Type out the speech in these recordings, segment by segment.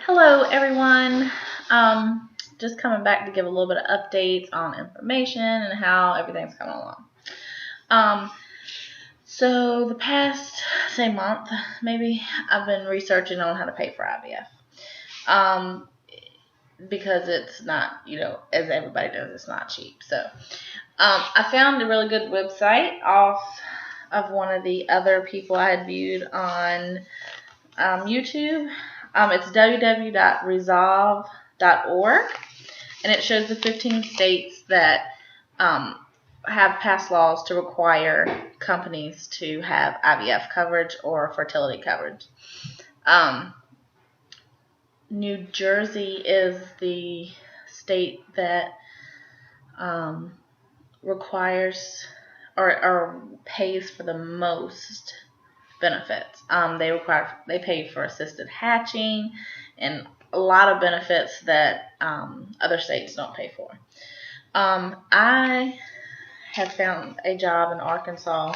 Hello, everyone. Just coming back to give a little bit of updates on information and how everything's coming along. Um, so the past, say, month, maybe, I've been researching on how to pay for IVF. Because it's not, as everybody knows, it's not cheap. So, I found a really good website off of one of the other people I had viewed on YouTube. It's www.resolve.org, and it shows the 15 states that have passed laws to require companies to have IVF coverage or fertility coverage. New Jersey is the state that requires or pays for the most benefits. They pay for assisted hatching and a lot of benefits that other states don't pay for. I have found a job in Arkansas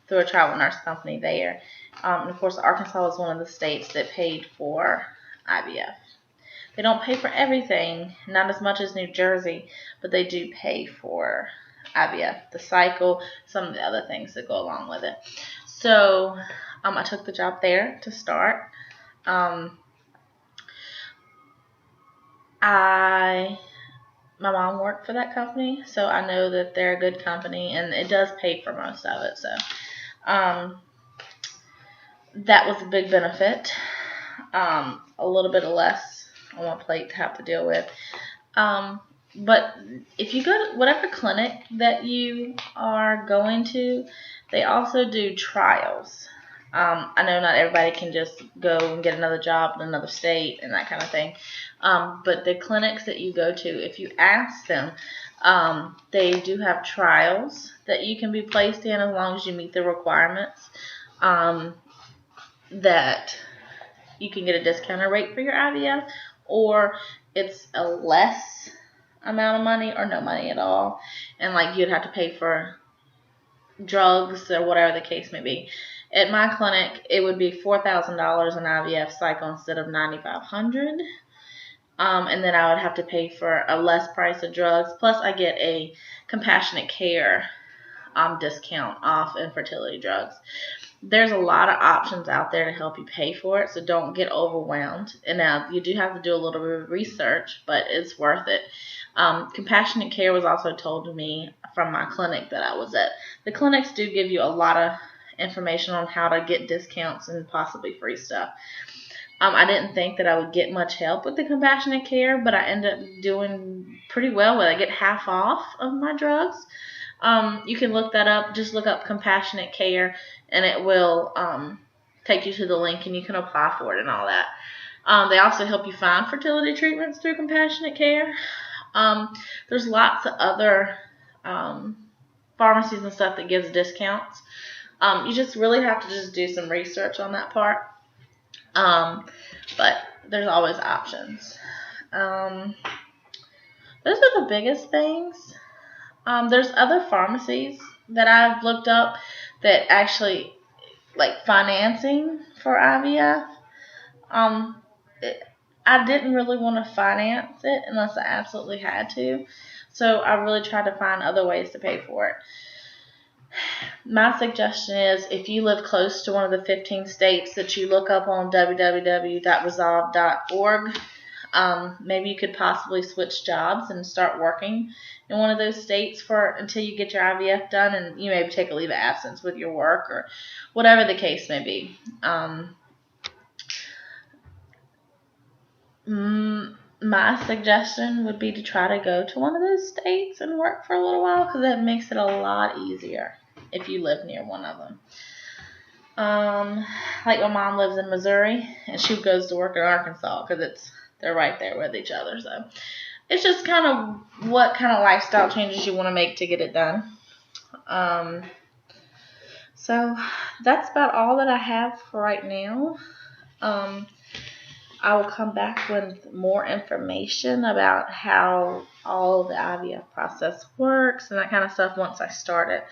through a travel nurse company there. And of course, Arkansas is one of the states that paid for IVF. They don't pay for everything, not as much as New Jersey, but they do pay for IVF, the cycle, some of the other things that go along with it. So I took the job there to start. My mom worked for that company, so I know that they're a good company, and it does pay for most of it. So that was a big benefit. A little bit less on my plate to have to deal with. But if you go to whatever clinic that you are going to, they also do trials. I know not everybody can just go and get another job in another state and that kind of thing. But the clinics that you go to, if you ask them, they do have trials that you can be placed in as long as you meet the requirements. That you can get a discounted rate for your IVF, or it's a less amount of money or no money at all. And like you'd have to pay for drugs or whatever the case may be. At my clinic, it would be $4,000 an IVF cycle instead of $9,500. And then I would have to pay for a less price of drugs. Plus, I get a compassionate care discount off infertility drugs. There's a lot of options out there to help you pay for it, so don't get overwhelmed. And now you do have to do a little bit of research, but it's worth it. Compassionate care was also told to me from my clinic that I was at. The clinics do give you a lot of information on how to get discounts and possibly free stuff. I didn't think that I would get much help with the compassionate care, but I ended up doing pretty well with it. I get half off of my drugs. You can look that up. Just look up compassionate care, and it will take you to the link, and you can apply for it and all that. They also help you find fertility treatments through compassionate care. There's lots of other pharmacies and stuff that gives discounts. You just really have to just do some research on that part. But there's always options. Those are the biggest things. There's other pharmacies that I've looked up that actually like financing for IVF. I didn't really want to finance it unless I absolutely had to. So I really tried to find other ways to pay for it. My suggestion is if you live close to one of the 15 states that you look up on www.resolve.org, maybe you could possibly switch jobs and start working in one of those states until you get your IVF done, and you maybe take a leave of absence with your work or whatever the case may be. My suggestion would be to try to go to one of those states and work for a little while, because that makes it a lot easier if you live near one of them. Like my mom lives in Missouri, and she goes to work in Arkansas because they're right there with each other. So it's just kind of what kind of lifestyle changes you want to make to get it done. So that's about all that I have for right now. I will come back with more information about how all the IVF process works and that kind of stuff once I start it.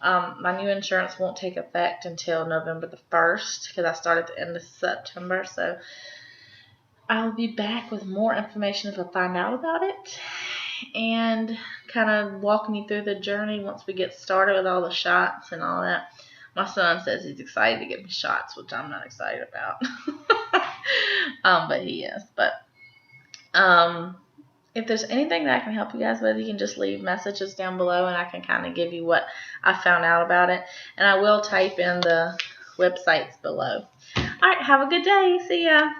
My new insurance won't take effect until November the 1st because I start at the end of September. So I'll be back with more information if I find out about it, and kind of walking you through the journey once we get started with all the shots and all that. My son says he's excited to get me shots, which I'm not excited about. But he is. But if there's anything that I can help you guys with, you can just leave messages down below, and I can kind of give you what I found out about it. And I will type in the websites below. All right, have a good day. See ya.